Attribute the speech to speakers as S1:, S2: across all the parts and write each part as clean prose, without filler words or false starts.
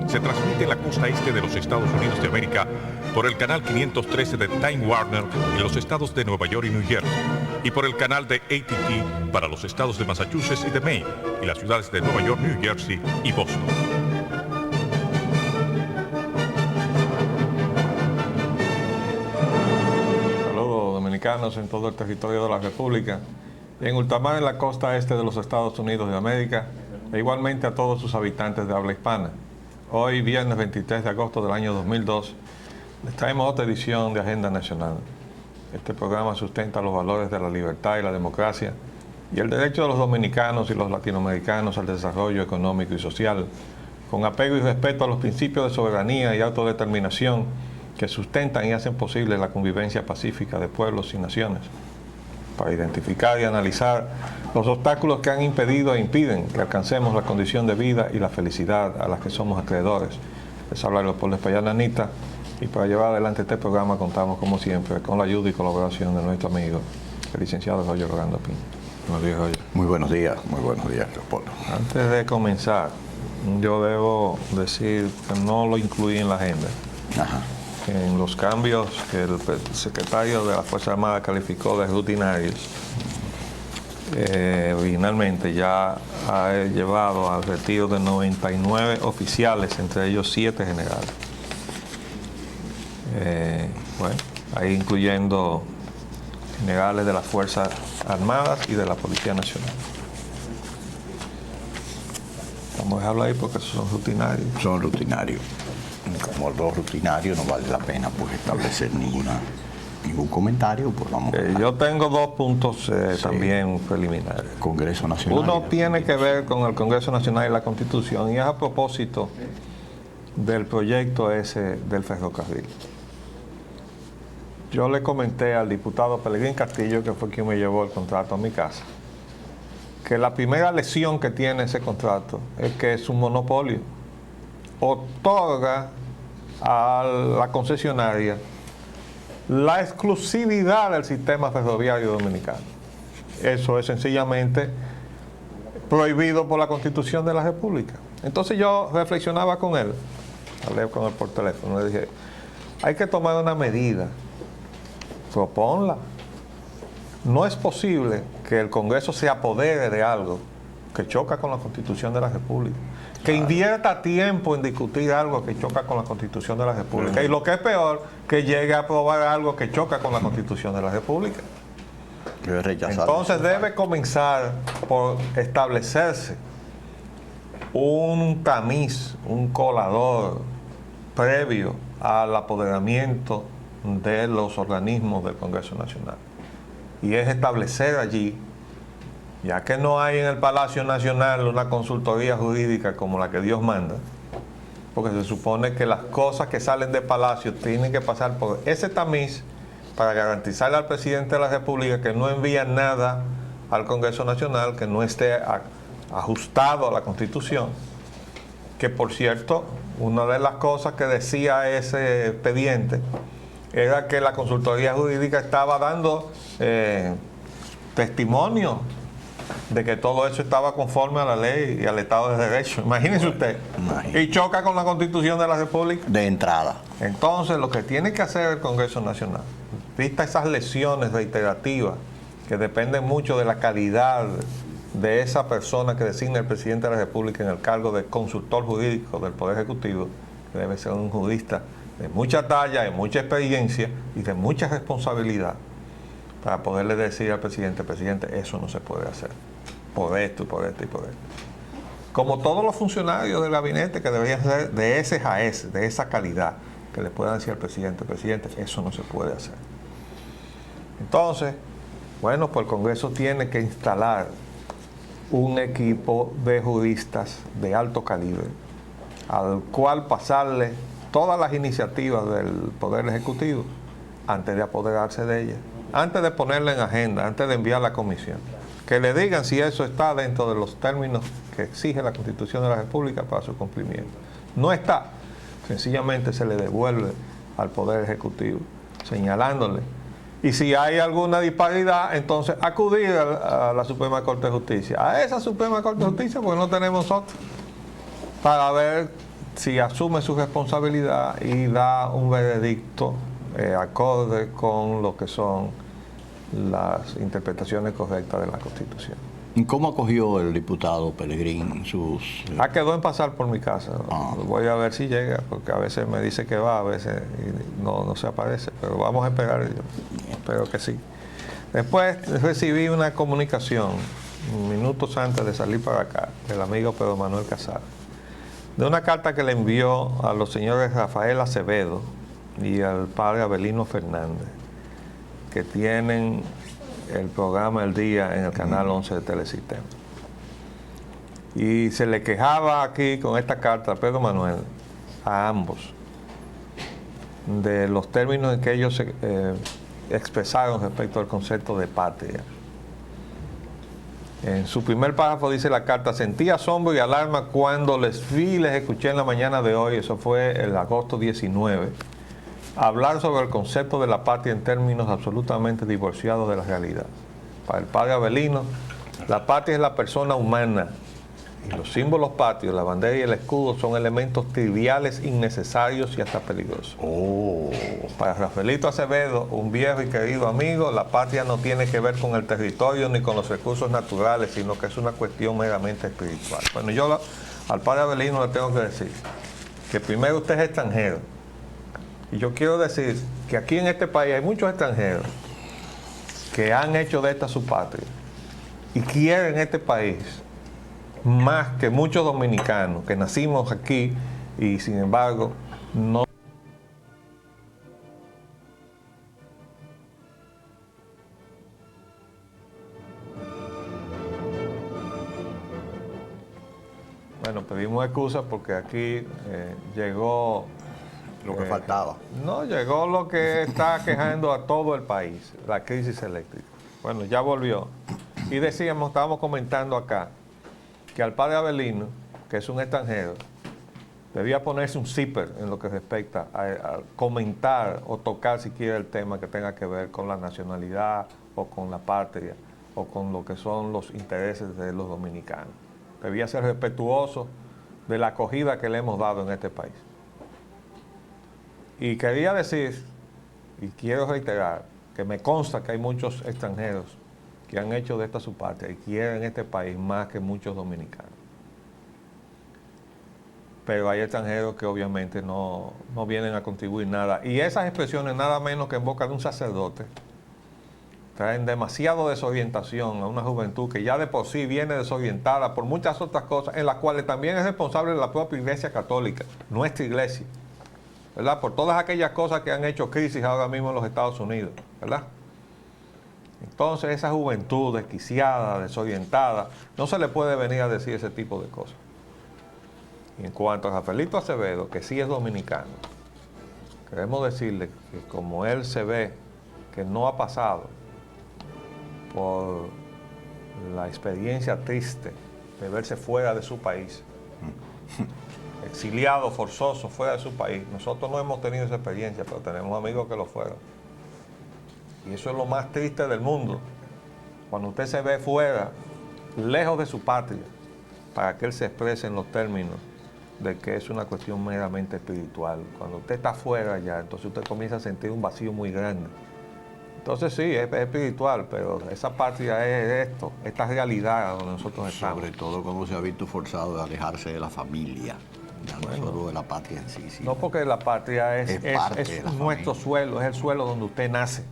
S1: se transmite en la costa este de los Estados Unidos de América por el canal 513 de Time Warner en los estados de Nueva York y New Jersey, y por el canal de AT&T para los estados de Massachusetts y de Maine, y las ciudades de Nueva York, New Jersey y Boston.
S2: Saludos dominicanos en todo el territorio de la República, y en ultramar en la costa este de los Estados Unidos de América, e igualmente a todos sus habitantes de habla hispana. Hoy, viernes 23 de agosto del año 2002, les traemos otra edición de Agenda Nacional. Este programa sustenta los valores de la libertad y la democracia y el derecho de los dominicanos y los latinoamericanos al desarrollo económico y social, con apego y respeto a los principios de soberanía y autodeterminación que sustentan y hacen posible la convivencia pacífica de pueblos y naciones, para identificar y analizar los obstáculos que han impedido e impiden que alcancemos la condición de vida y la felicidad a las que somos acreedores. Les habla Leopoldo Espaillat Anita, y para llevar adelante este programa contamos, como siempre, con la ayuda y colaboración de nuestro amigo, el licenciado Roger Orlando Pinto. Buenos días, Roger.
S3: Muy buenos días, Leopoldo.
S2: Antes de comenzar, yo debo decir que no lo incluí en la agenda.
S3: Ajá.
S2: En los cambios que el secretario de la Fuerza Armada calificó de rutinarios, originalmente ya ha llevado al retiro de 99 oficiales, entre ellos 7 generales. Bueno, ahí incluyendo generales de las Fuerzas Armadas y de la Policía Nacional. Vamos a dejarlo ahí porque esos son rutinarios.
S3: Son rutinarios. Como los rutinarios no vale la pena pues establecer ningún comentario, pues vamos a...
S2: Yo tengo 2 puntos también preliminares.
S3: Congreso Nacional.
S2: Uno tiene que ver con el Congreso Nacional y la Constitución, y es a propósito del proyecto ese del ferrocarril. Yo le comenté al diputado Pelegrín Castillo, que fue quien me llevó el contrato a mi casa, que la primera lesión que tiene ese contrato es que es un monopolio. Otorga a la concesionaria la exclusividad del sistema ferroviario dominicano. Eso es sencillamente prohibido por la Constitución de la República. Entonces yo reflexionaba con él, hablé con él por teléfono, le dije, hay que tomar una medida, proponla. No es posible que el Congreso se apodere de algo que choca con la Constitución de la República, que invierta tiempo en discutir algo que choca con la Constitución de la República, y lo que es peor, que llegue a aprobar algo que choca con la Constitución de la República. Entonces debe comenzar por establecerse un tamiz, un colador previo al apoderamiento de los organismos del Congreso Nacional, y es establecer allí, ya que no hay en el Palacio Nacional una consultoría jurídica como la que Dios manda, porque se supone que las cosas que salen del Palacio tienen que pasar por ese tamiz para garantizarle al presidente de la República que no envía nada al Congreso Nacional que no esté ajustado a la Constitución. Que, por cierto, una de las cosas que decía ese expediente era que la consultoría jurídica estaba dando testimonio de que todo eso estaba conforme a la ley y al Estado de Derecho. Imagínense usted. Y choca con la Constitución de la República.
S3: De entrada.
S2: Entonces, lo que tiene que hacer el Congreso Nacional, vista esas lesiones reiterativas que dependen mucho de la calidad de esa persona que designa el presidente de la República en el cargo de consultor jurídico del Poder Ejecutivo, que debe ser un jurista de mucha talla, de mucha experiencia y de mucha responsabilidad, para poderle decir al presidente, eso no se puede hacer, por esto y por esto y por esto. Como todos los funcionarios del gabinete que deberían ser de ese jaez, de esa calidad, que le puedan decir al presidente, eso no se puede hacer. Entonces, bueno, pues el Congreso tiene que instalar un equipo de juristas de alto calibre, al cual pasarle todas las iniciativas del Poder Ejecutivo antes de apoderarse de ellas, antes de ponerla en agenda, antes de enviar a la comisión, que le digan si eso está dentro de los términos que exige la Constitución de la República para su cumplimiento. No está, sencillamente se le devuelve al Poder Ejecutivo, señalándole. Y si hay alguna disparidad, entonces acudir a la Suprema Corte de Justicia, a esa Suprema Corte de Justicia, porque no tenemos otra, para ver si asume su responsabilidad y da un veredicto acorde con lo que son las interpretaciones correctas de la Constitución.
S3: ¿Y cómo acogió el diputado Pelegrín sus...?
S2: Quedó en pasar por mi casa. Voy a ver si llega, porque a veces me dice que va, a veces no se aparece, pero vamos a esperar. Yo espero que sí. Después recibí una comunicación, minutos antes de salir para acá, del amigo Pedro Manuel Casal, de una carta que le envió a los señores Rafael Acevedo y al padre Abelino Fernández, que tienen el programa El Día en el canal 11 de Telesistema. Y se le quejaba aquí con esta carta a Pedro Manuel, a ambos, de los términos en que ellos se expresaron respecto al concepto de patria. En su primer párrafo dice la carta: sentí asombro y alarma cuando les vi y les escuché en la mañana de hoy, eso fue el agosto 19, hablar sobre el concepto de la patria en términos absolutamente divorciados de la realidad. Para el padre Abelino, la patria es la persona humana y los símbolos patrios, la bandera y el escudo son elementos triviales, innecesarios y hasta peligrosos. Para Rafaelito Acevedo, un viejo y querido amigo, la patria no tiene que ver con el territorio ni con los recursos naturales, sino que es una cuestión meramente espiritual. Bueno, yo al padre Abelino le tengo que decir que primero usted es extranjero. Y yo quiero decir que aquí en este país hay muchos extranjeros que han hecho de esta su patria y quieren este país más que muchos dominicanos que nacimos aquí y sin embargo no. Bueno, pedimos excusas porque aquí llegó
S3: Lo que faltaba.
S2: No, llegó lo que está quejando a todo el país, la crisis eléctrica. Bueno, ya volvió. Y decíamos, estábamos comentando acá, que al padre Abelino, que es un extranjero, debía ponerse un zipper en lo que respecta a comentar o tocar siquiera el tema que tenga que ver con la nacionalidad o con la patria o con lo que son los intereses de los dominicanos. Debía ser respetuoso de la acogida que le hemos dado en este país. Y quería decir, y quiero reiterar, que me consta que hay muchos extranjeros que han hecho de esta su patria y quieren este país más que muchos dominicanos. Pero hay extranjeros que obviamente no vienen a contribuir nada. Y esas expresiones, nada menos que en boca de un sacerdote, traen demasiado desorientación a una juventud que ya de por sí viene desorientada por muchas otras cosas, en las cuales también es responsable la propia Iglesia Católica, nuestra iglesia, ¿verdad? Por todas aquellas cosas que han hecho crisis ahora mismo en los Estados Unidos, ¿verdad? Entonces esa juventud desquiciada, desorientada, no se le puede venir a decir ese tipo de cosas. Y en cuanto a Rafaelito Acevedo, que sí es dominicano, queremos decirle que como él se ve que no ha pasado por la experiencia triste de verse fuera de su país, exiliado, forzoso, fuera de su país. Nosotros no hemos tenido esa experiencia, pero tenemos amigos que lo fueron. Y eso es lo más triste del mundo. Cuando usted se ve fuera, lejos de su patria, para que él se exprese en los términos de que es una cuestión meramente espiritual. Cuando usted está fuera ya, entonces usted comienza a sentir un vacío muy grande. Entonces sí, es espiritual, pero esa patria es esto, esta realidad donde nosotros estamos.
S3: Sobre todo cuando se ha visto forzado a alejarse de la familia, ya no solo de la patria en sí.
S2: No, porque la patria es nuestro suelo, es el suelo donde usted nace.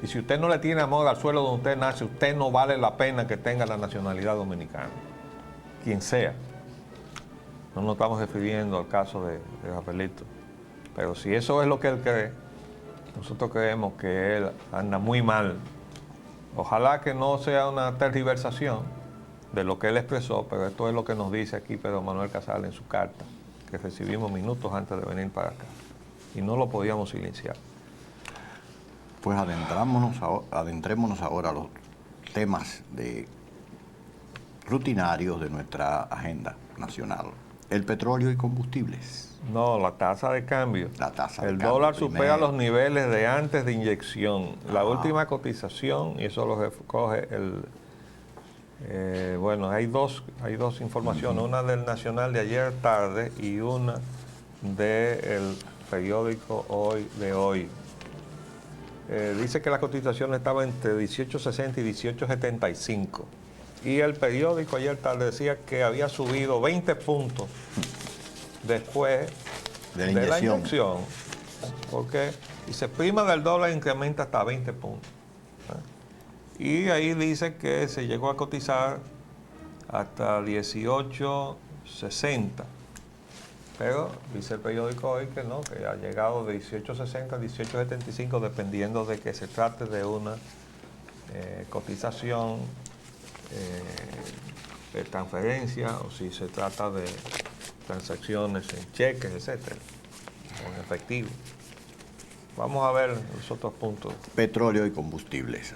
S2: Y si usted no le tiene amor al suelo donde usted nace, usted no vale la pena que tenga la nacionalidad dominicana, quien sea. No nos estamos refiriendo al caso de Rafaelito. Pero si eso es lo que él cree, nosotros creemos que él anda muy mal. Ojalá que no sea una tergiversación de lo que él expresó, pero esto es lo que nos dice aquí Pedro Manuel Casal en su carta, que recibimos minutos antes de venir para acá. Y no lo podíamos silenciar.
S3: Pues adentrémonos ahora a los temas rutinarios de nuestra agenda nacional. El petróleo y combustibles.
S2: No, la tasa de cambio.
S3: La tasa de
S2: el
S3: cambio
S2: dólar
S3: primero.
S2: supera los niveles de antes de inyección. La última cotización, y eso lo recoge bueno, hay dos informaciones, una del Nacional de ayer tarde y una del periódico Hoy de Hoy. Dice que la cotización estaba entre 18.60 y 18.75. Y el periódico ayer tarde decía que había subido 20 puntos después de la inyección. Porque dice, prima del dólar incrementa hasta 20 puntos. Y ahí dice que se llegó a cotizar hasta 18.60. Pero dice el periódico hoy que no, que ha llegado de 18.60 a 18.75, dependiendo de que se trate de una cotización de transferencia o si se trata de transacciones en cheques, etcétera, o en efectivo. Vamos a ver los otros puntos.
S3: Petróleo y combustibles.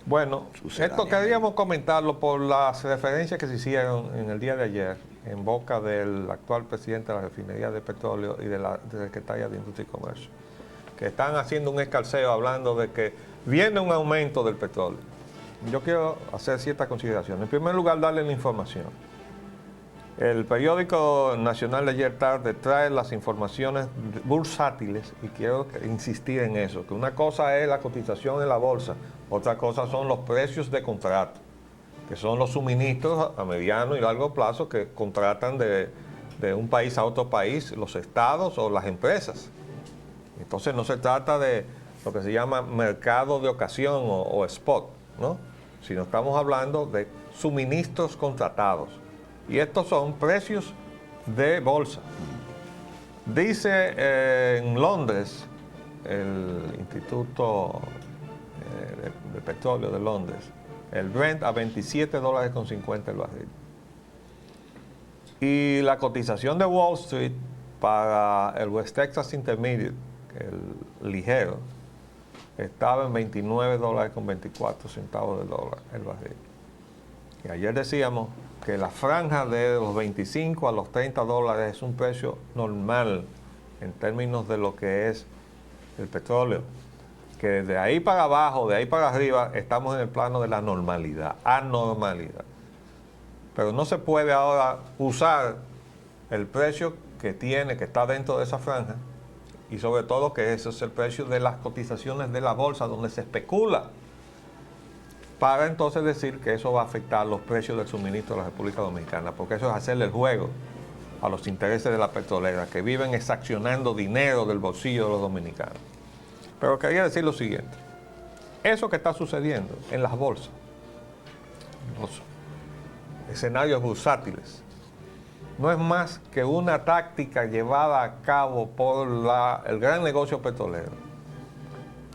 S2: Bueno, esto queríamos comentarlo por las referencias que se hicieron en el día de ayer en boca del actual presidente de la refinería de petróleo y de la secretaria de Industria y Comercio, que están haciendo un escalceo hablando de que viene un aumento del petróleo. Yo quiero hacer ciertas consideraciones. En primer lugar, darle la información. El periódico nacional de ayer tarde trae las informaciones bursátiles y quiero insistir en eso, que una cosa es la cotización en la bolsa, otra cosa son los precios de contrato, que son los suministros a mediano y largo plazo que contratan de un país a otro país, los estados o las empresas. Entonces no se trata de lo que se llama mercado de ocasión o spot, ¿no? Sino estamos hablando de suministros contratados. Y estos son precios de bolsa. Dice en Londres, el Instituto de Petróleo de Londres, el Brent a $27.50 el barril. Y la cotización de Wall Street para el West Texas Intermediate, el ligero, estaba en $29.24 del dólar el barril. Y ayer decíamos que la franja de los 25 a los 30 dólares es un precio normal en términos de lo que es el petróleo. Que de ahí para abajo, de ahí para arriba, estamos en el plano de la normalidad, anormalidad. Pero no se puede ahora usar el precio que tiene, que está dentro de esa franja, y sobre todo que ese es el precio de las cotizaciones de la bolsa, donde se especula, para entonces decir que eso va a afectar los precios del suministro de la República Dominicana, porque eso es hacerle el juego a los intereses de la petrolera, que viven exaccionando dinero del bolsillo de los dominicanos. Pero quería decir lo siguiente, eso que está sucediendo en las bolsas, los escenarios bursátiles, no es más que una táctica llevada a cabo por el gran negocio petrolero,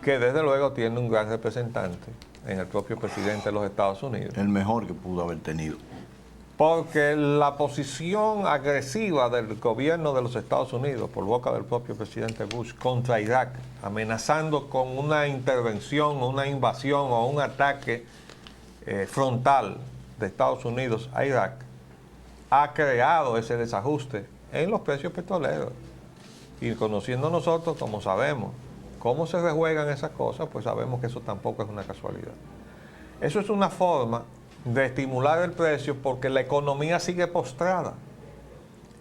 S2: que desde luego tiene un gran representante en el propio presidente de los Estados Unidos.
S3: El mejor que pudo haber tenido.
S2: Porque la posición agresiva del gobierno de los Estados Unidos, por boca del propio presidente Bush, contra Irak, amenazando con una intervención, una invasión o un ataque frontal de Estados Unidos a Irak, ha creado ese desajuste en los precios petroleros. Y conociendo nosotros, como sabemos, cómo se rejuegan esas cosas, pues sabemos que eso tampoco es una casualidad. Eso es una forma de estimular el precio porque la economía sigue postrada.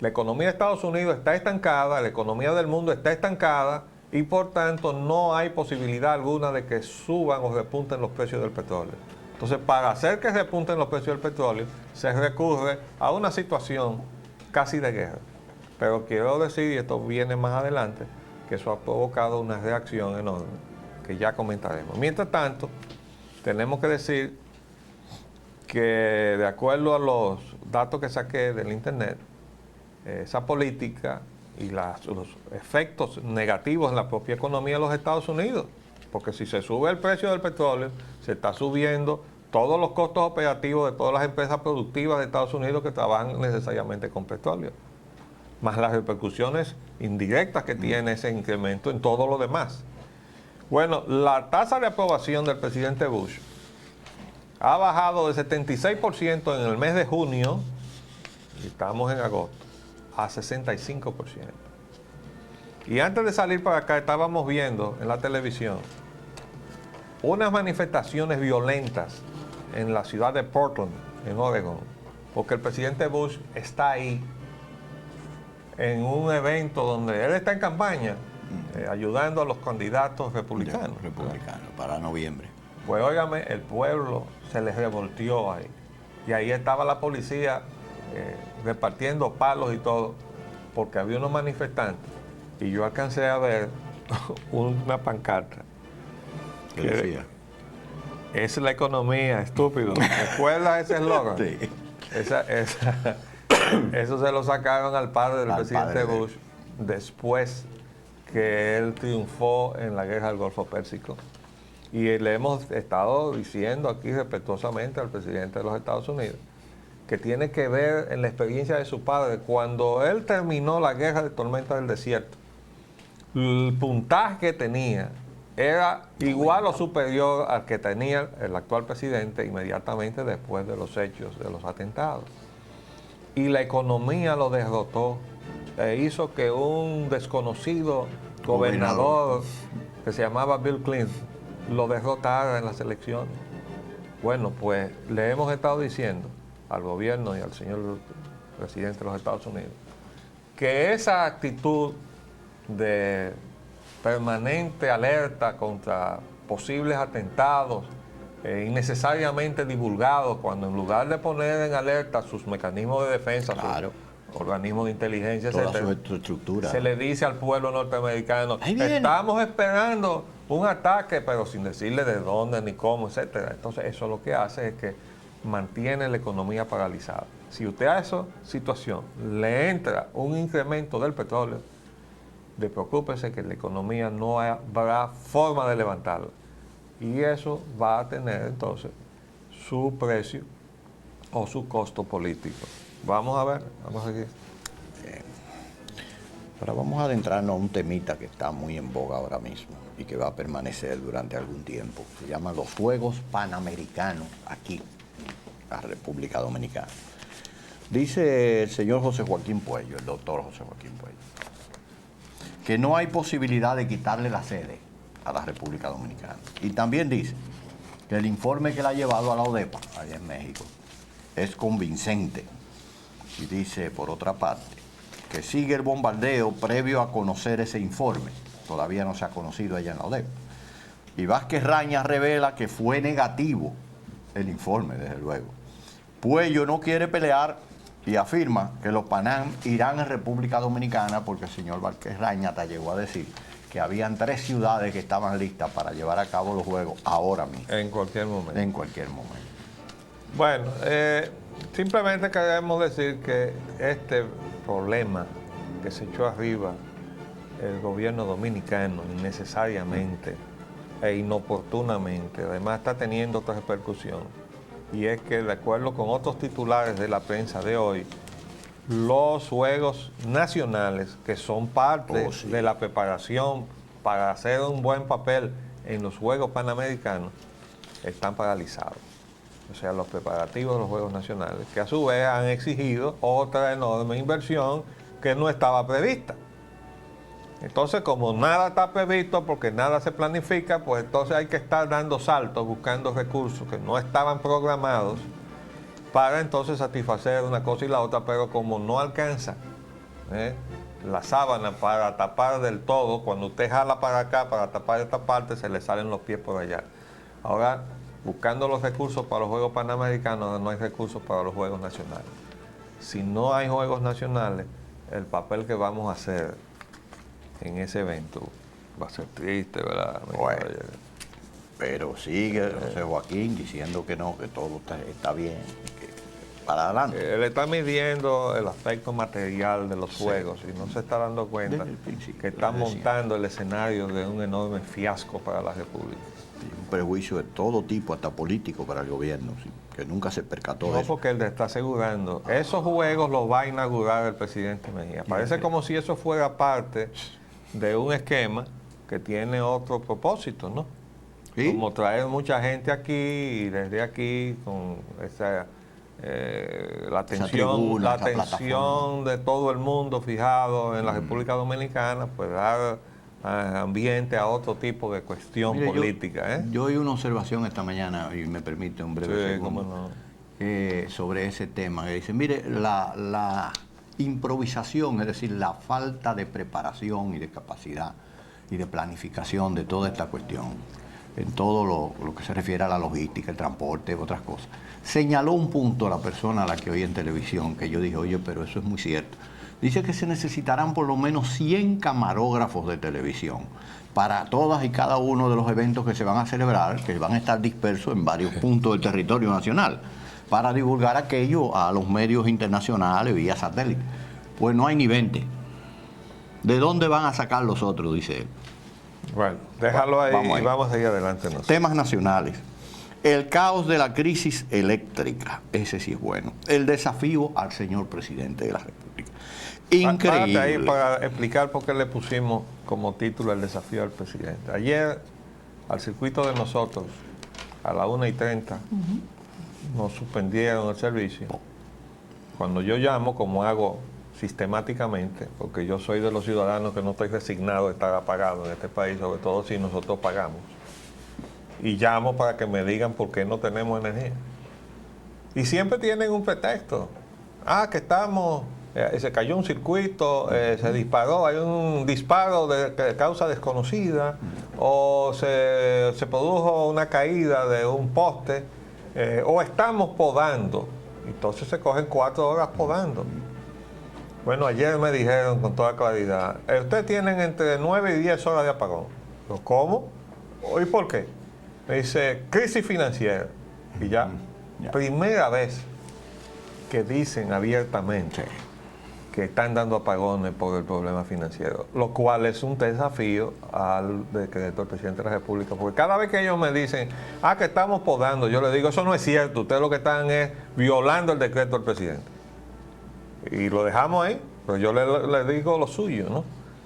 S2: La economía de Estados Unidos está estancada, la economía del mundo está estancada y por tanto no hay posibilidad alguna de que suban o repunten los precios del petróleo. Entonces, para hacer que repunten los precios del petróleo, se recurre a una situación casi de guerra. Pero quiero decir, y esto viene más adelante, que eso ha provocado una reacción enorme, que ya comentaremos. Mientras tanto, tenemos que decir que de acuerdo a los datos que saqué del internet, esa política y los efectos negativos en la propia economía de los Estados Unidos, porque si se sube el precio del petróleo, se está subiendo todos los costos operativos de todas las empresas productivas de Estados Unidos que trabajan necesariamente con petróleo, más las repercusiones indirectas que tiene ese incremento en todo lo demás. Bueno, la tasa de aprobación del presidente Bush ha bajado de 76% en el mes de junio, y estamos en agosto, a 65%. Y antes de salir para acá estábamos viendo en la televisión unas manifestaciones violentas en la ciudad de Portland, en Oregon, porque el presidente Bush está ahí en un evento donde él está en campaña, ayudando a los candidatos republicanos.
S3: Republicanos, para noviembre.
S2: Pues óigame, el pueblo se les revolteó ahí. Y ahí estaba la policía repartiendo palos y todo, porque había unos manifestantes. Y yo alcancé a ver una pancarta.
S3: ¿Qué decía?
S2: Es la economía, estúpido. ¿Recuerdas ese eslogan?
S3: Sí.
S2: Eso se lo sacaron al padre del presidente
S3: padre de
S2: Bush después que él triunfó en la guerra del Golfo Pérsico. Y le hemos estado diciendo aquí respetuosamente al presidente de los Estados Unidos que tiene que ver en la experiencia de su padre. Cuando él terminó la guerra de tormenta del desierto, el puntaje que tenía era igual o superior al que tenía el actual presidente inmediatamente después de los hechos de los atentados. Y la economía lo derrotó. Hizo que un desconocido gobernador que se llamaba Bill Clinton lo derrotara en las elecciones. Bueno, pues le hemos estado diciendo al gobierno y al señor presidente de los Estados Unidos que esa actitud de permanente alerta contra posibles atentados innecesariamente divulgados, cuando en lugar de poner en alerta sus mecanismos de defensa,
S3: Claro.
S2: sus organismos de inteligencia,
S3: Toda
S2: etcétera,
S3: su estructura.
S2: se le dice al pueblo norteamericano,
S3: Ahí viene.
S2: estamos esperando un ataque, pero sin decirle de dónde ni cómo, etcétera. Entonces eso lo que hace es que mantiene la economía paralizada. Si usted a esa situación le entra un incremento del petróleo, preocúpese que la economía no habrá forma de levantarla. Y eso va a tener entonces su precio o su costo político. Vamos a ver, vamos a seguir.
S3: Ahora vamos a adentrarnos a un temita que está muy en boga ahora mismo y que va a permanecer durante algún tiempo. Se llaman los Juegos Panamericanos aquí, en la República Dominicana. Dice el señor José Joaquín Puello, el doctor José Joaquín Puello, que no hay posibilidad de quitarle la sede a la República Dominicana. Y también dice que el informe que le ha llevado a la ODEPA, allá en México, es convincente. Y dice, por otra parte, que sigue el bombardeo previo a conocer ese informe. Todavía no se ha conocido allá en la ODEPA. Y Vázquez Raña revela que fue negativo el informe, desde luego. Puello no quiere pelear y afirma que los Panam irán a República Dominicana porque el señor Vázquez Raña hasta llegó a decir que habían 3 ciudades que estaban listas para llevar a cabo los Juegos ahora mismo.
S2: En cualquier momento.
S3: En cualquier momento.
S2: Bueno, simplemente queremos decir que este problema que se echó arriba el gobierno dominicano innecesariamente e inoportunamente, además está teniendo otra repercusión, y es que de acuerdo con otros titulares de la prensa de hoy, los Juegos Nacionales, que son parte de la preparación para hacer un buen papel en los Juegos Panamericanos, están paralizados. O sea, los preparativos de los Juegos Nacionales, que a su vez han exigido otra enorme inversión que no estaba prevista. Entonces, como nada está previsto, porque nada se planifica, pues entonces hay que estar dando saltos, buscando recursos que no estaban programados para entonces satisfacer una cosa y la otra, pero como no alcanza la sábana para tapar del todo, cuando usted jala para acá, para tapar esta parte, se le salen los pies por allá. Ahora, buscando los recursos para los Juegos Panamericanos, no hay recursos para los Juegos Nacionales. Si no hay Juegos Nacionales, el papel que vamos a hacer en ese evento va a ser triste, ¿verdad?
S3: Bueno, pero sigue José Joaquín diciendo que no, que todo está bien, que para adelante.
S2: Él está midiendo el aspecto material de los Juegos y no se está dando cuenta
S3: Desde el principio,
S2: que está
S3: lo decía.
S2: montando el escenario de un enorme fiasco para la República.
S3: Un prejuicio de todo tipo, hasta político para el gobierno, sí, que nunca se percató
S2: No,
S3: de eso.
S2: porque él le está asegurando. Esos juegos los va a inaugurar el presidente Mejía. Parece como si eso fuera parte de un esquema que tiene otro propósito, ¿no?
S3: ¿Sí?
S2: Como traer mucha gente aquí y desde aquí con esa, la atención,
S3: tribuna, esa plataforma
S2: de todo el mundo fijado en la República Dominicana, pues dar ambiente a otro tipo de cuestión
S3: Mire,
S2: política.
S3: Yo oí una observación esta mañana, y me permite un breve
S2: Sí,
S3: segundo,
S2: cómo no.
S3: sobre ese tema. Que dice, mire, la improvisación, es decir, la falta de preparación y de capacidad y de planificación de toda esta cuestión, en todo lo que se refiere a la logística, el transporte, otras cosas. Señaló un punto a la persona a la que oí en televisión, que yo dije, oye, pero eso es muy cierto. Dice que se necesitarán por lo menos 100 camarógrafos de televisión para todas y cada uno de los eventos que se van a celebrar, que van a estar dispersos en varios puntos del territorio nacional, para divulgar aquello a los medios internacionales vía satélite. Pues no hay ni 20. ¿De dónde van a sacar los otros?, dice él.
S2: Bueno, déjalo ahí y vamos a ir adelante.
S3: Temas nacionales. El caos de la crisis eléctrica, ese sí es bueno. El desafío al señor presidente de la República. Increíble.
S2: Párate ahí para explicar por qué le pusimos como título el desafío al presidente. Ayer, al circuito de nosotros, a las 1:30, nos suspendieron el servicio. Cuando yo llamo, como hago sistemáticamente, porque yo soy de los ciudadanos que no estoy resignado de estar apagado en este país, sobre todo si nosotros pagamos, y llamo para que me digan por qué no tenemos energía. Y siempre tienen un pretexto. Que estamos, se cayó un circuito, se disparó, hay un disparo de causa desconocida, o se produjo una caída de un poste, o estamos podando. Entonces se cogen 4 horas podando. Bueno, ayer me dijeron con toda claridad, ustedes tienen entre 9 y 10 horas de apagón. ¿Cómo? ¿Y por qué? Me dice, crisis financiera. Y ya, primera vez que dicen abiertamente que están dando apagones por el problema financiero, lo cual es un desafío al decreto del presidente de la República, porque cada vez que ellos me dicen, que estamos podando, yo les digo, eso no es cierto, ustedes lo que están es violando el decreto del presidente. Y lo dejamos ahí, pero yo le digo lo suyo, ¿no?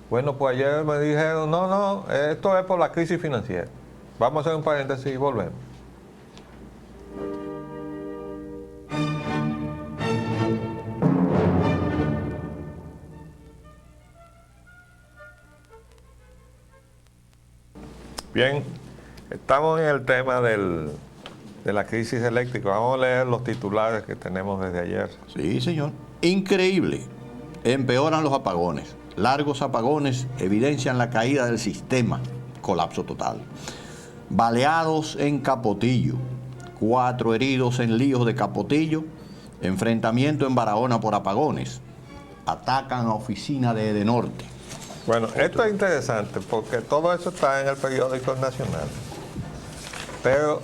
S2: Bueno, pues ayer me dijeron, no, esto es por la crisis financiera. Vamos a hacer un paréntesis y volvemos. Bien, estamos en el tema de la crisis eléctrica. Vamos a leer los titulares que tenemos desde ayer.
S3: Sí, señor. Increíble. Empeoran los apagones. Largos apagones evidencian la caída del sistema. Colapso total. Baleados en Capotillo. 4 heridos en líos de Capotillo. Enfrentamiento en Barahona por apagones. Atacan a oficina de Edenorte.
S2: Bueno, esto es interesante porque todo eso está en el periódico nacional. Pero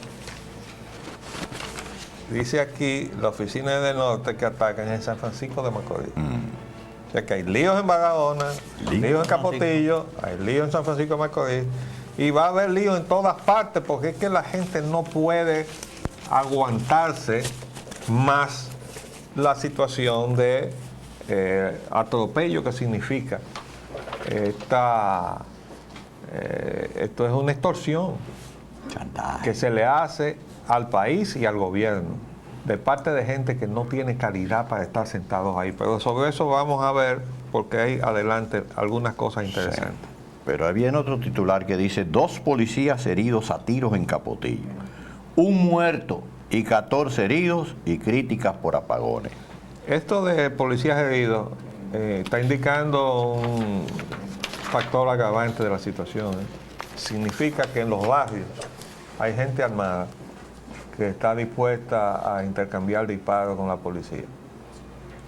S2: dice aquí la oficina de Edenorte que atacan en San Francisco de Macorís. O sea que hay líos en Barahona, líos en Capotillo, hay líos en San Francisco de Macorís. Y va a haber líos en todas partes porque es que la gente no puede aguantarse más la situación de atropello que significa esto es una extorsión que se le hace al país y al gobierno de parte de gente que no tiene calidad para estar sentados ahí. Pero sobre eso vamos a ver porque hay adelante algunas cosas interesantes.
S3: Sí. Pero ahí viene otro titular que dice 2 policías heridos a tiros en Capotillo, 1 muerto y 14 heridos y críticas por apagones.
S2: Esto de policías heridos está indicando un factor agravante de la situación. Significa que en los barrios hay gente armada que está dispuesta a intercambiar disparos con la policía.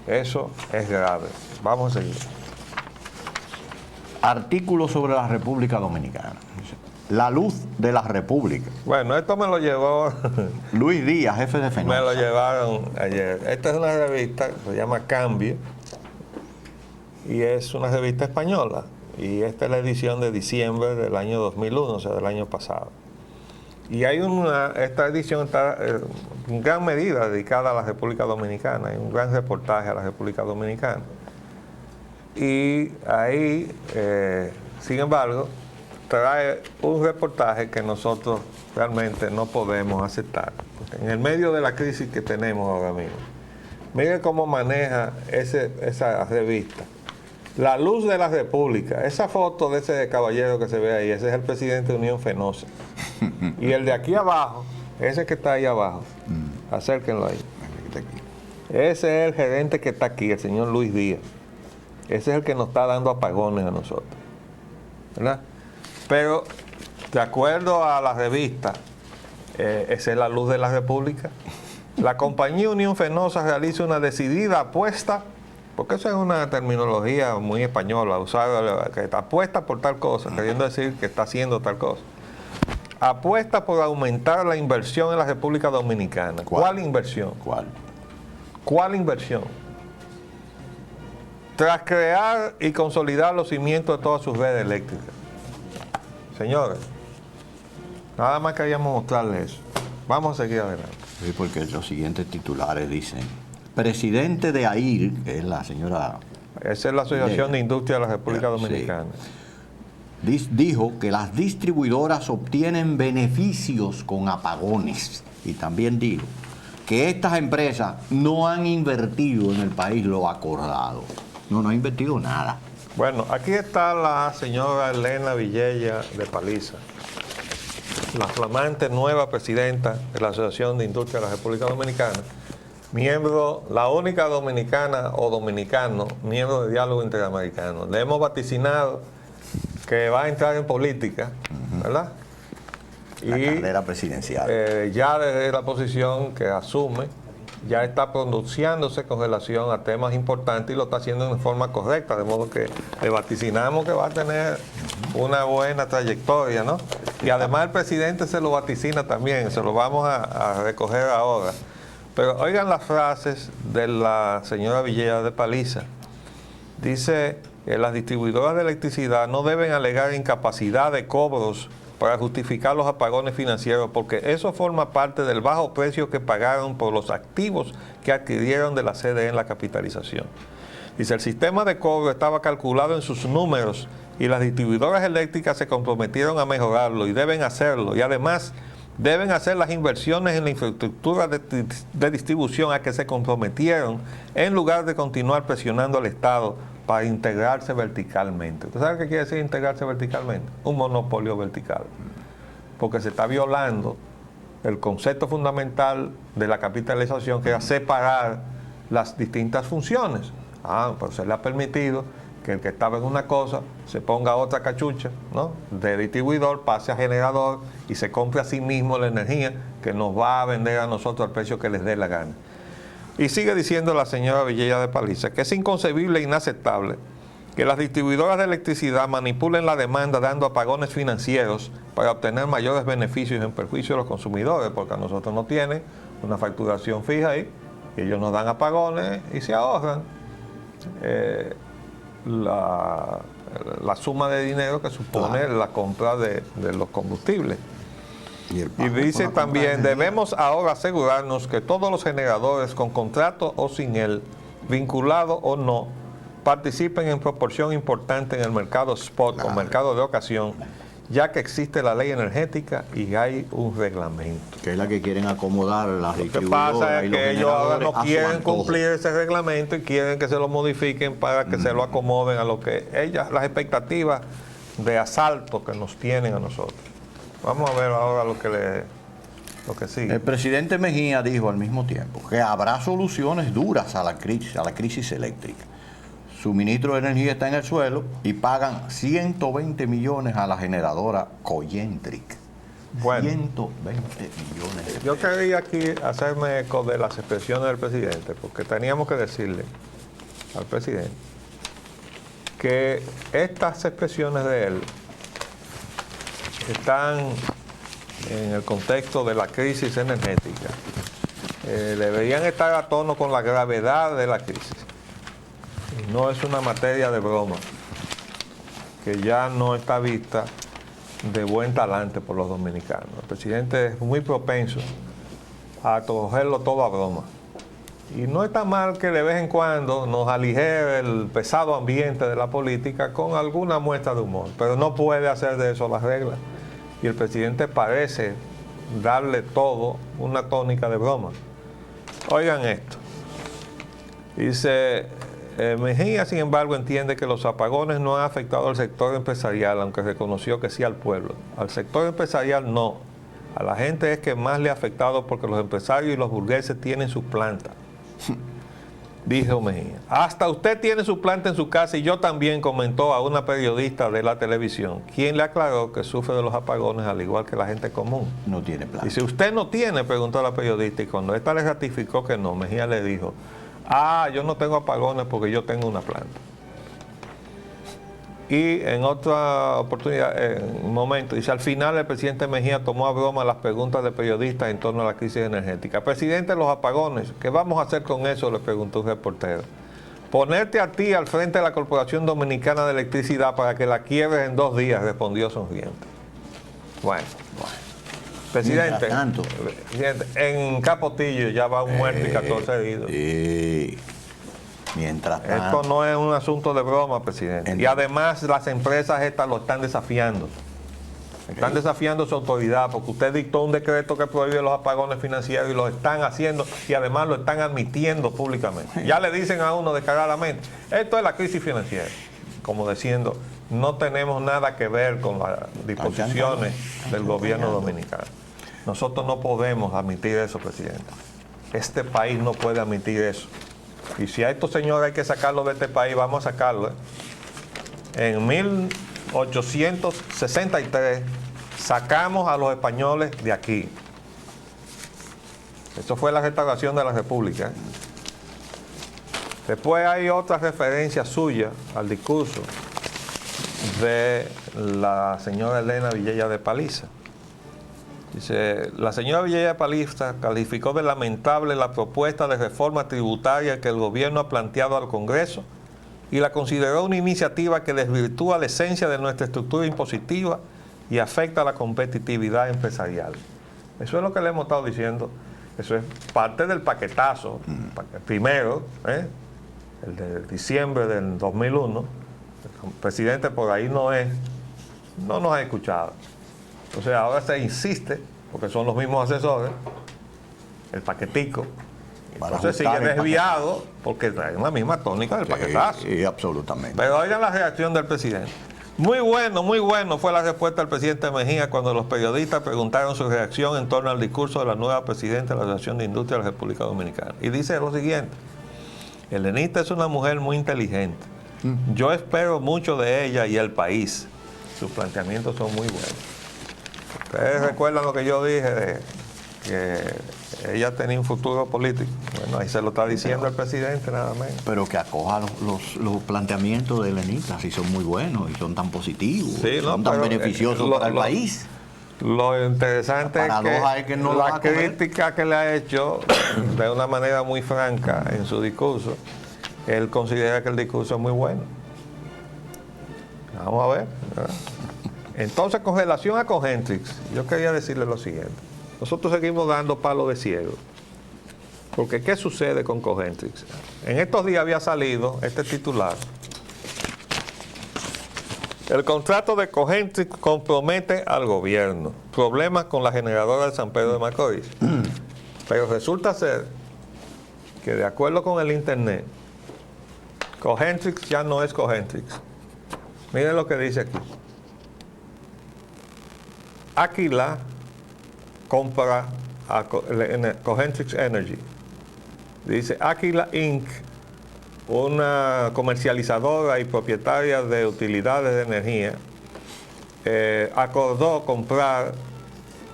S2: Eso es grave. Vamos a seguir.
S3: Artículo sobre la República Dominicana. La luz de la República.
S2: Bueno, esto me lo llevó
S3: Luis Díaz, jefe de finanzas.
S2: Me lo llevaron ayer. Esta es una revista que se llama Cambio y es una revista española. Y esta es la edición de diciembre del año 2001, o sea, del año pasado. Y esta edición está en gran medida dedicada a la República Dominicana. Hay un gran reportaje a la República Dominicana. Y ahí, sin embargo, trae un reportaje que nosotros realmente no podemos aceptar. Porque en el medio de la crisis que tenemos ahora mismo, mire cómo maneja esa revista. La luz de la República. Esa foto de ese caballero que se ve ahí, ese es el presidente de Unión Fenosa. Y el de aquí abajo, ese que está ahí abajo, acérquenlo ahí. Ese es el gerente que está aquí, el señor Luis Díaz. Ese es el que nos está dando apagones a nosotros, ¿verdad? Pero, de acuerdo a la revista, esa es la luz de la República. La compañía Unión Fenosa realiza una decidida apuesta, porque eso es una terminología muy española, usar que apuesta por tal cosa, queriendo decir que está haciendo tal cosa. Apuesta por aumentar la inversión en la República Dominicana. ¿Cuál inversión? ¿Cuál inversión? Tras crear y consolidar los cimientos de todas sus redes eléctricas. Señores, nada más queríamos mostrarles eso. Vamos a seguir adelante.
S3: Sí, porque los siguientes titulares dicen: presidente de AIR, que es la señora...
S2: Esa es la Asociación de Industria de la República Dominicana.
S3: Sí. Dijo que las distribuidoras obtienen beneficios con apagones. Y también dijo que estas empresas no han invertido en el país lo acordado. No han invertido nada.
S2: Bueno, aquí está la señora Elena Villella de Paliza, la flamante nueva presidenta de la Asociación de Industria de la República Dominicana, miembro, la única dominicana o dominicano, miembro de Diálogo Interamericano. Le hemos vaticinado que va a entrar en política, ¿verdad?
S3: La carrera presidencial.
S2: Ya desde la posición que asume, ya está pronunciándose con relación a temas importantes y lo está haciendo de forma correcta, de modo que le vaticinamos que va a tener una buena trayectoria, ¿no? Y además el presidente se lo vaticina también, se lo vamos a recoger ahora. Pero oigan las frases de la señora Villella de Paliza. Dice que las distribuidoras de electricidad no deben alegar incapacidad de cobros para justificar los apagones financieros, porque eso forma parte del bajo precio que pagaron por los activos que adquirieron de la CDE en la capitalización. Dice, el sistema de cobro estaba calculado en sus números y las distribuidoras eléctricas se comprometieron a mejorarlo y deben hacerlo. Y además deben hacer las inversiones en la infraestructura de distribución a que se comprometieron, en lugar de continuar presionando al Estado para integrarse verticalmente. ¿Usted sabe qué quiere decir integrarse verticalmente? Un monopolio vertical. Porque se está violando el concepto fundamental de la capitalización, que era separar las distintas funciones. Pues se le ha permitido que el que estaba en una cosa se ponga otra cachucha, ¿no?, de distribuidor, pase a generador y se compre a sí mismo la energía que nos va a vender a nosotros al precio que les dé la gana. Y sigue diciendo la señora Villella de Paliza que es inconcebible e inaceptable que las distribuidoras de electricidad manipulen la demanda dando apagones financieros para obtener mayores beneficios en perjuicio de los consumidores, porque a nosotros nos tienen una facturación fija ahí, y ellos nos dan apagones y se ahorran la suma de dinero que supone la compra de los combustibles. Y dice también, debemos ahora asegurarnos que todos los generadores con contrato o sin él, vinculado o no, participen en proporción importante en el mercado spot o mercado de ocasión, ya que existe la ley energética y hay un reglamento.
S3: Que es la que quieren acomodar las distribuidoras.
S2: Lo que pasa es que ellos ahora no quieren cumplir
S3: ese
S2: ese reglamento y quieren que se lo modifiquen para que se lo acomoden a lo que las expectativas de asalto que nos tienen a nosotros. Vamos a ver ahora lo que sigue.
S3: El presidente Mejía dijo al mismo tiempo que habrá soluciones duras a la crisis eléctrica. Su ministro de Energía está en el suelo y pagan 120 millones a la generadora Coyentric.
S2: Bueno,
S3: 120 millones de pesos.
S2: Yo quería aquí hacerme eco de las expresiones del presidente, porque teníamos que decirle al presidente que estas expresiones de él están en el contexto de la crisis energética. Deberían estar a tono con la gravedad de la crisis. No es una materia de broma, que ya no está vista de buen talante por los dominicanos. El presidente es muy propenso a cogerlo todo a broma. Y no está mal que de vez en cuando nos aligere el pesado ambiente de la política con alguna muestra de humor, pero no puede hacer de eso la regla. Y el presidente parece darle todo una tónica de broma. Oigan esto. Dice, Mejía, sin embargo, entiende que los apagones no han afectado al sector empresarial, aunque reconoció que sí al pueblo. Al sector empresarial no. A la gente es que más le ha afectado porque los empresarios y los burgueses tienen sus plantas. Dijo Mejía. Hasta usted tiene su planta en su casa y yo también, comentó a una periodista de la televisión, quien le aclaró que sufre de los apagones al igual que la gente común.
S3: No tiene planta.
S2: Y si usted no tiene, preguntó la periodista, y cuando esta le ratificó que no, Mejía le dijo, yo no tengo apagones porque yo tengo una planta. Y en otra oportunidad, en un momento, dice, al final el presidente Mejía tomó a broma las preguntas de periodistas en torno a la crisis energética. Presidente, los apagones, ¿qué vamos a hacer con eso?, le preguntó un reportero. Ponerte a ti al frente de la Corporación Dominicana de Electricidad para que la quiebres en 2 días, respondió sonriente. Bueno. Presidente, en Capotillo ya va un muerto y 14 heridos.
S3: Mientras tanto,
S2: esto no es un asunto de broma, presidente. Y además las empresas estas lo están desafiando. Están desafiando su autoridad porque usted dictó un decreto que prohíbe los apagones financieros y lo están haciendo y además lo están admitiendo públicamente. Ya le dicen a uno descaradamente, esto es la crisis financiera. Como diciendo, no tenemos nada que ver con las disposiciones del gobierno dominicano. Nosotros no podemos admitir eso, presidente. Este país no puede admitir eso. Y si a estos señores hay que sacarlos de este país, vamos a sacarlos. En 1863 sacamos a los españoles de aquí. Eso fue la restauración de la República. Después hay otra referencia suya al discurso de la señora Elena Vilella de Paliza. Dice, la señora Vilella de Paliza calificó de lamentable la propuesta de reforma tributaria que el gobierno ha planteado al Congreso y la consideró una iniciativa que desvirtúa la esencia de nuestra estructura impositiva y afecta a la competitividad empresarial. Eso es lo que le hemos estado diciendo. Eso es parte del paquetazo. Primero, el de diciembre del 2001, el presidente por ahí no nos ha escuchado. Entonces ahora se insiste, porque son los mismos asesores, el paquetico. Entonces sigue desviado porque trae la misma tónica del paquetazo.
S3: Sí, absolutamente.
S2: Pero oigan la reacción del presidente. Muy bueno fue la respuesta del presidente Mejía cuando los periodistas preguntaron su reacción en torno al discurso de la nueva presidenta de la Asociación de Industria de la República Dominicana. Y dice lo siguiente: Elenita es una mujer muy inteligente. Yo espero mucho de ella y el país. Sus planteamientos son muy buenos. ¿Ustedes recuerdan lo que yo dije de que ella tenía un futuro político? Bueno, ahí se lo está diciendo el presidente, nada menos.
S3: Pero que acoja los planteamientos de Elenita, si son muy buenos y son tan positivos,
S2: sí,
S3: son tan beneficiosos para el país.
S2: Lo interesante es que la crítica que le ha hecho de una manera muy franca en su discurso, él considera que el discurso es muy bueno. Vamos a ver, ¿verdad? Entonces, con relación a Cogentrix, yo quería decirle lo siguiente. Nosotros seguimos dando palo de ciego. Porque, ¿qué sucede con Cogentrix? En estos días había salido este titular. El contrato de Cogentrix compromete al gobierno. Problemas con la generadora de San Pedro de Macorís. Pero resulta ser que, de acuerdo con el internet, Cogentrix ya no es Cogentrix. Miren lo que dice aquí. Aquila compra a Cogentrix Energy. Dice Aquila Inc., una comercializadora y propietaria de utilidades de energía, acordó comprar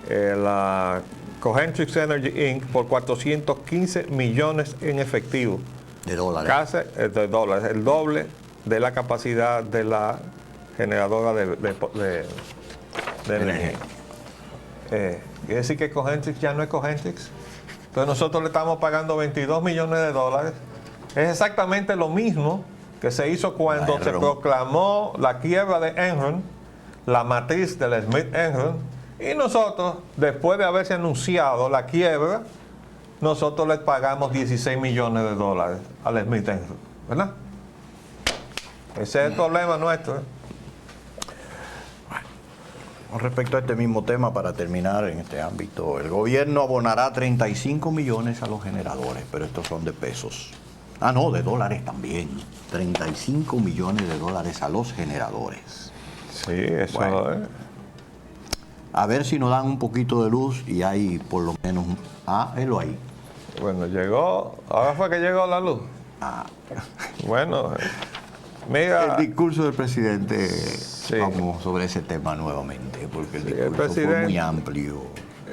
S2: la Cogentrix Energy Inc. por 415 millones en efectivo.
S3: De dólares.
S2: Casi, de dólares, el doble de la capacidad de la generadora de energía. Quiere decir que Cogentrix ya no es Cogentrix. Entonces nosotros le estamos pagando 22 millones de dólares. Es exactamente lo mismo que se hizo cuando se proclamó la quiebra de Enron, la matriz del Smith Enron, y nosotros, después de haberse anunciado la quiebra, nosotros le pagamos 16 millones de dólares al Smith Enron, ¿verdad? Ese es el problema nuestro.
S3: Con respecto a este mismo tema, para terminar en este ámbito, el gobierno abonará 35 millones a los generadores, pero estos son de pesos. No, de dólares también. 35 millones de dólares a los generadores.
S2: Sí, eso
S3: bueno,
S2: es.
S3: A ver si nos dan un poquito de luz y hay por lo menos... élo ahí.
S2: Bueno, llegó, ahora fue que llegó la luz. Bueno, mira,
S3: El discurso del presidente,
S2: Sí.
S3: vamos sobre ese tema nuevamente, porque el
S2: Sí, el
S3: discurso fue
S2: presidente-
S3: muy amplio.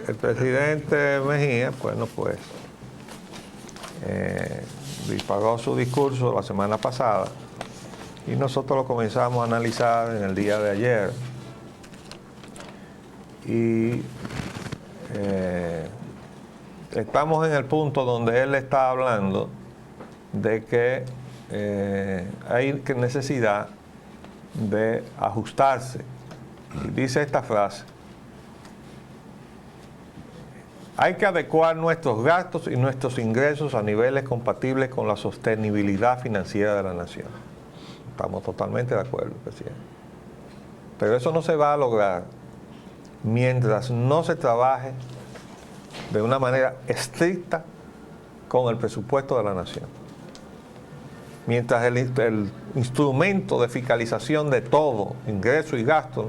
S2: el presidente Mejía, bueno, pues, disparó su discurso la semana pasada y nosotros lo comenzamos a analizar en el día de ayer. Y estamos en el punto donde él está hablando de que hay necesidad de ajustarse. Y dice esta frase: hay que adecuar nuestros gastos y nuestros ingresos a niveles compatibles con la sostenibilidad financiera de la nación. Estamos totalmente de acuerdo, presidente. Pero eso no se va a lograr mientras no se trabaje de una manera estricta con el presupuesto de la nación. Mientras el instrumento de fiscalización de todo, ingreso y gasto,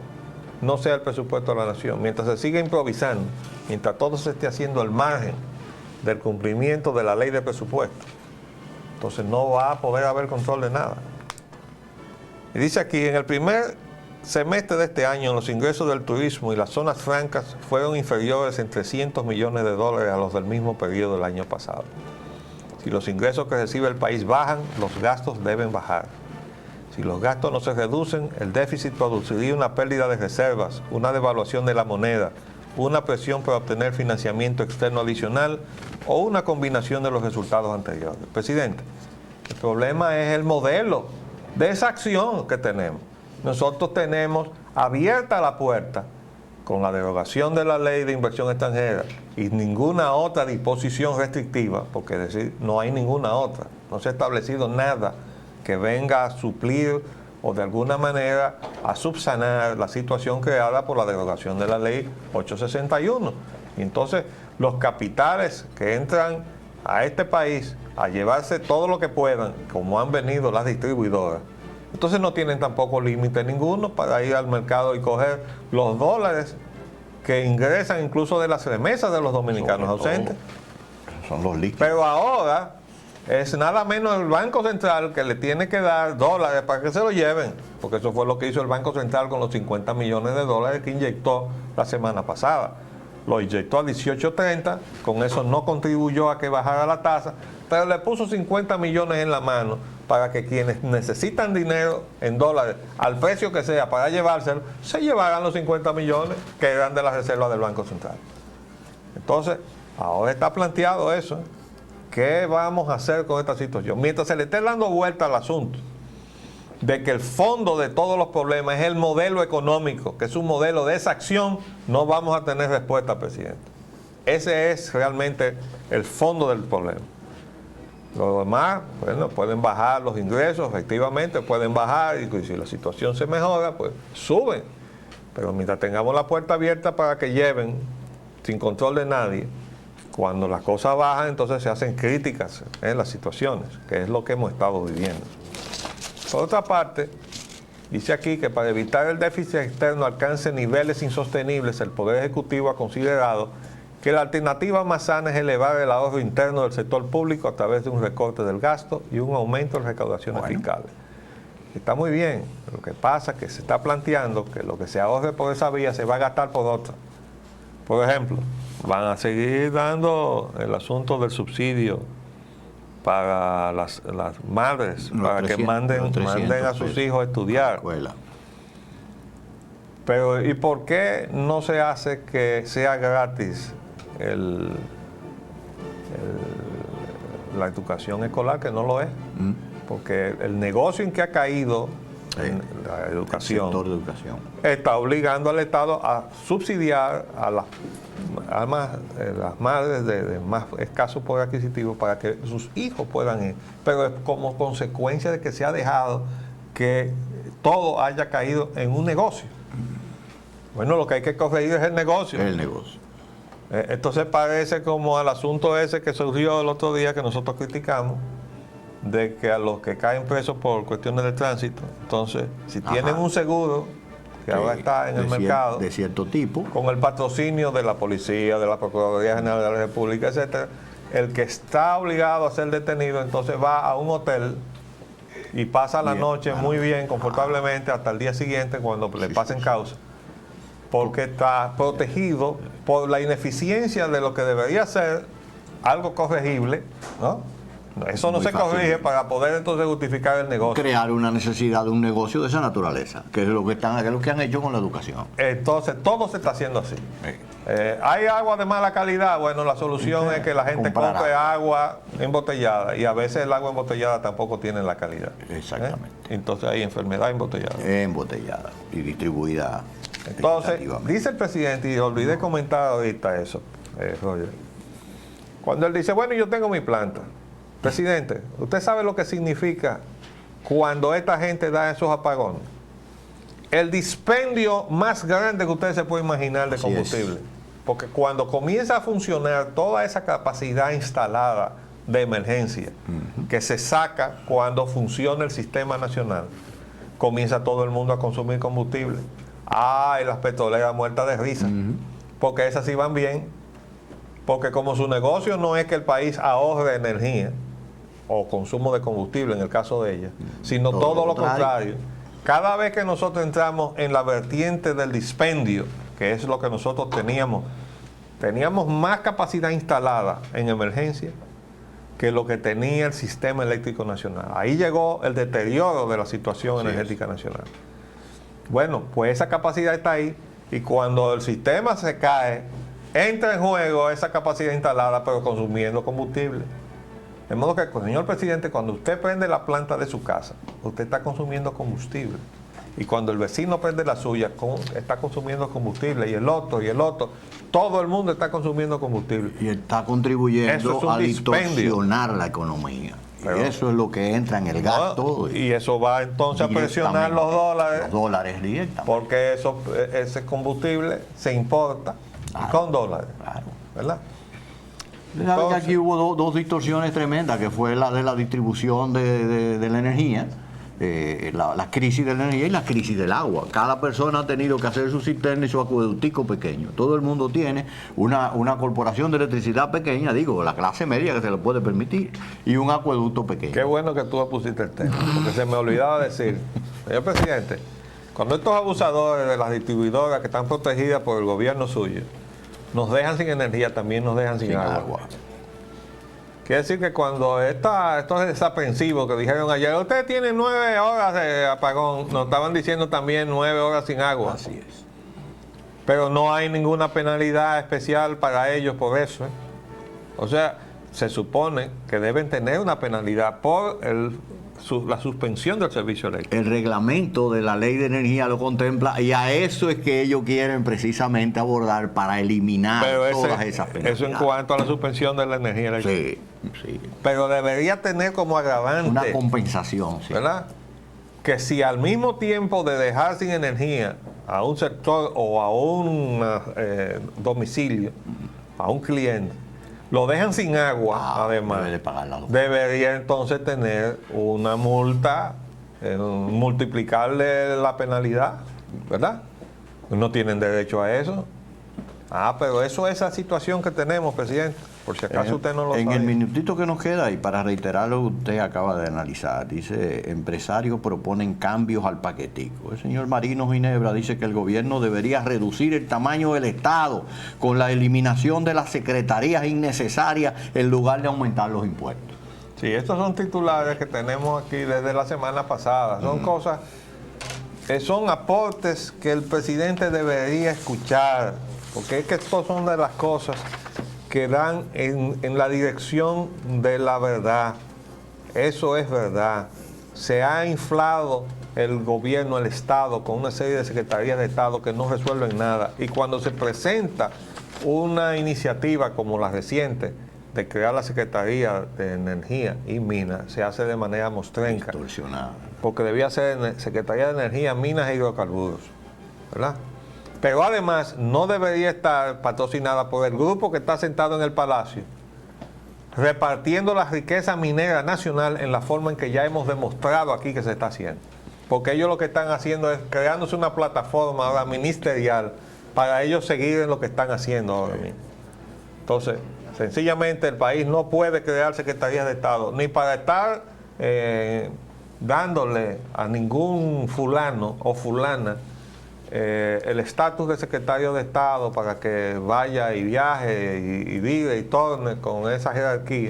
S2: no sea el presupuesto de la nación, mientras se siga improvisando, mientras todo se esté haciendo al margen del cumplimiento de la ley de presupuesto, entonces no va a poder haber control de nada. Y dice aquí, en el primer semestre de este año, los ingresos del turismo y las zonas francas fueron inferiores en 300 millones de dólares a los del mismo periodo del año pasado. Si los ingresos que recibe el país bajan, los gastos deben bajar. Si los gastos no se reducen, el déficit produciría una pérdida de reservas, una devaluación de la moneda, una presión para obtener financiamiento externo adicional o una combinación de los resultados anteriores. Presidente, el problema es el modelo de esa acción que tenemos. Nosotros tenemos abierta la puerta con la derogación de la ley de inversión extranjera y ninguna otra disposición restrictiva, porque es decir, no hay ninguna otra, no se ha establecido nada que venga a suplir o de alguna manera a subsanar la situación creada por la derogación de la ley 861. Y entonces los capitales que entran a este país a llevarse todo lo que puedan, como han venido las distribuidoras, entonces no tienen tampoco límite ninguno para ir al mercado y coger los dólares que ingresan incluso de las remesas de los dominicanos
S3: Sobre
S2: ausentes.
S3: todo, son los líquidos.
S2: Pero ahora es nada menos el Banco Central que le tiene que dar dólares para que se lo lleven, porque eso fue lo que hizo el Banco Central con los 50 millones de dólares que inyectó la semana pasada. Lo inyectó a 18.30, con eso no contribuyó a que bajara la tasa, pero le puso 50 millones en la mano para que quienes necesitan dinero en dólares, al precio que sea, para llevárselo, se llevaran los 50 millones que eran de la reserva del Banco Central. Entonces, ahora está planteado eso, ¿eh? ¿Qué vamos a hacer con esta situación? Mientras se le esté dando vuelta al asunto de que el fondo de todos los problemas es el modelo económico, que es un modelo de esa acción, no vamos a tener respuesta, presidente. Ese es realmente el fondo del problema. Lo demás, bueno, pueden bajar los ingresos, efectivamente, pueden bajar, y si la situación se mejora, pues suben. Pero mientras tengamos la puerta abierta para que lleven, sin control de nadie, cuando las cosas bajan, entonces se hacen críticas en las situaciones, que es lo que hemos estado viviendo. Por otra parte, dice aquí que para evitar el déficit externo alcance niveles insostenibles, el Poder Ejecutivo ha considerado que la alternativa más sana es elevar el ahorro interno del sector público a través de un recorte del gasto y un aumento de recaudaciones fiscales. Está muy bien, lo que pasa es que se está planteando que lo que se ahorre por esa vía se va a gastar por otra. Por ejemplo, van a seguir dando el asunto del subsidio para las madres, para que manden a sus hijos a estudiar.
S3: Escuela.
S2: Pero ¿y por qué no se hace que sea gratis la educación escolar, que no lo es? Porque el negocio en que ha caído en la educación,
S3: El sector de educación.
S2: está obligando al Estado a subsidiar a las madres de más escaso poder adquisitivo para que sus hijos puedan ir. Pero es como consecuencia de que se ha dejado que todo haya caído en un negocio. Bueno, lo que hay que corregir es el negocio.
S3: El negocio.
S2: Entonces parece como al asunto ese que surgió el otro día que nosotros criticamos, de que a los que caen presos por cuestiones de tránsito, entonces si tienen un seguro que ahora está en el mercado
S3: de cierto tipo,
S2: con el patrocinio de la policía, de la Procuraduría General de la República, etcétera, el que está obligado a ser detenido entonces va a un hotel y pasa la noche muy bien, confortablemente, hasta el día siguiente cuando le pasen causa, porque está protegido por la ineficiencia de lo que debería ser algo corregible, ¿no? Eso no se corrige para poder entonces justificar el negocio.
S3: Crear una necesidad de un negocio de esa naturaleza, que es lo que han hecho con la educación.
S2: Entonces, todo se está haciendo así. Hay agua de mala calidad, bueno, la solución es que la gente compre agua embotellada, y a veces el agua embotellada tampoco tiene la calidad.
S3: Exactamente.
S2: Entonces hay enfermedad embotellada.
S3: Embotellada y distribuida.
S2: Entonces, dice el presidente, y olvidé comentar ahorita eso, Roger, cuando él dice, bueno, yo tengo mi planta. Presidente, ¿usted sabe lo que significa cuando esta gente da esos apagones? El dispendio más grande que usted se puede imaginar de combustible. Porque cuando comienza a funcionar toda esa capacidad instalada de emergencia que se saca cuando funciona el sistema nacional, comienza todo el mundo a consumir combustible. Y las petroleras muertas de risa. Porque esas sí van bien. Porque como su negocio no es que el país ahorre energía o consumo de combustible en el caso de ella, sino todo lo contrario. Cada vez que nosotros entramos en la vertiente del dispendio, que es lo que nosotros teníamos más capacidad instalada en emergencia que lo que tenía el sistema eléctrico nacional. Ahí llegó el deterioro de la situación energética nacional. Bueno, pues esa capacidad está ahí, y cuando el sistema se cae, entra en juego esa capacidad instalada, pero consumiendo combustible. De modo que, señor presidente, cuando usted prende la planta de su casa, usted está consumiendo combustible. Y cuando el vecino prende la suya, está consumiendo combustible, y el otro, todo el mundo está consumiendo combustible.
S3: Y está contribuyendo a distorsionar la economía. Pero, y eso es lo que entra en el gasto.
S2: Y eso va entonces a presionar los dólares.
S3: Los dólares directamente.
S2: Porque ese combustible se importa con dólares.
S3: Claro.
S2: ¿Verdad?
S3: Entonces, aquí hubo dos distorsiones tremendas, que fue la de la distribución de la energía, la crisis de la energía y la crisis del agua. Cada persona ha tenido que hacer su cisterna y su acueductico pequeño. Todo el mundo tiene una corporación de electricidad pequeña, digo, la clase media que se lo puede permitir, y un acueducto pequeño.
S2: Qué bueno que tú pusiste el tema, porque se me olvidaba decir, señor presidente, cuando estos abusadores de las distribuidoras que están protegidas por el gobierno suyo nos dejan sin energía, también nos dejan sin agua. Quiere decir que cuando estos desaprensivos que dijeron ayer, usted tiene 9 horas de apagón, nos estaban diciendo también 9 horas sin agua.
S3: Así es.
S2: Pero no hay ninguna penalidad especial para ellos por eso. O sea, se supone que deben tener una penalidad por la suspensión del servicio eléctrico.
S3: El reglamento de la ley de energía lo contempla, y a eso es que ellos quieren precisamente abordar para eliminar todas esas penalidades.
S2: Eso en cuanto a la suspensión de la energía eléctrica.
S3: Sí.
S2: Pero debería tener como agravante
S3: una compensación, sí.
S2: ¿Verdad? Que si al mismo tiempo de dejar sin energía a un sector o a un domicilio, a un cliente, lo dejan sin agua, además, debería entonces tener una multa, multiplicarle la penalidad, ¿verdad? No tienen derecho a eso. Pero eso es esa situación que tenemos, presidente, por si acaso usted no lo sabe.
S3: En el minutito que nos queda, y para reiterar lo que usted acaba de analizar, dice, empresarios proponen cambios al paquetico. El señor Marino Ginebra dice que el gobierno debería reducir el tamaño del Estado con la eliminación de las secretarías innecesarias en lugar de aumentar los impuestos.
S2: Sí, estos son titulares que tenemos aquí desde la semana pasada. Son cosas, son aportes que el presidente debería escuchar, porque es que estos son de las cosas que dan en la dirección de la verdad. Eso es verdad. Se ha inflado el gobierno, el Estado, con una serie de secretarías de Estado que no resuelven nada. Y cuando se presenta una iniciativa como la reciente de crear la Secretaría de Energía y Minas, se hace de manera mostrenca.
S3: Distorsionada.
S2: Porque debía ser Secretaría de Energía, Minas e Hidrocarburos, ¿verdad? Pero además no debería estar patrocinada por el grupo que está sentado en el Palacio, repartiendo la riqueza minera nacional en la forma en que ya hemos demostrado aquí que se está haciendo. Porque ellos lo que están haciendo es creándose una plataforma ahora ministerial para ellos seguir en lo que están haciendo ahora mismo. Entonces, sencillamente el país no puede crear secretarías de Estado, ni para estar dándole a ningún fulano o fulana el estatus de secretario de Estado para que vaya y viaje y vive y torne con esa jerarquía,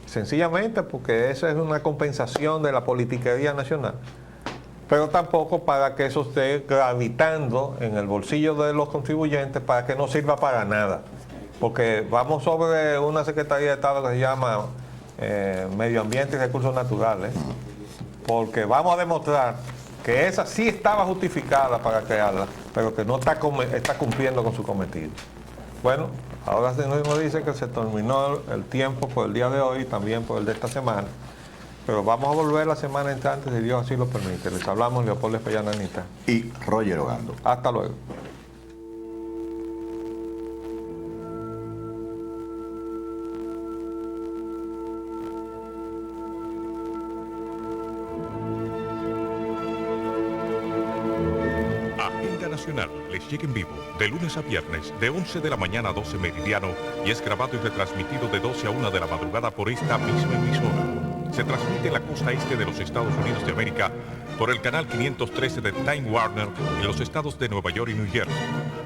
S2: sencillamente porque esa es una compensación de la politiquería nacional, pero tampoco para que eso esté gravitando en el bolsillo de los contribuyentes para que no sirva para nada, porque vamos sobre una secretaría de Estado que se llama Medio Ambiente y Recursos Naturales, porque vamos a demostrar que esa sí estaba justificada para crearla, pero que no está cumpliendo con su cometido. Bueno, ahora se nos dice que se terminó el tiempo por el día de hoy y también por el de esta semana, pero vamos a volver la semana entrante si Dios así lo permite. Les hablamos Leopoldo Espellán Anita
S3: y Roger Ogando.
S2: Hasta luego.
S1: Nacional les llega en vivo de lunes a viernes de 11 de la mañana a 12 meridiano y es grabado y retransmitido de 12 a 1 de la madrugada por esta misma emisora. Se transmite en la costa este de los Estados Unidos de América por el canal 513 de Time Warner en los estados de Nueva York y New Jersey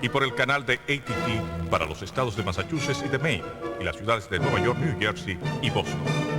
S1: y por el canal de AT&T para los estados de Massachusetts y de Maine y las ciudades de Nueva York, New Jersey y Boston.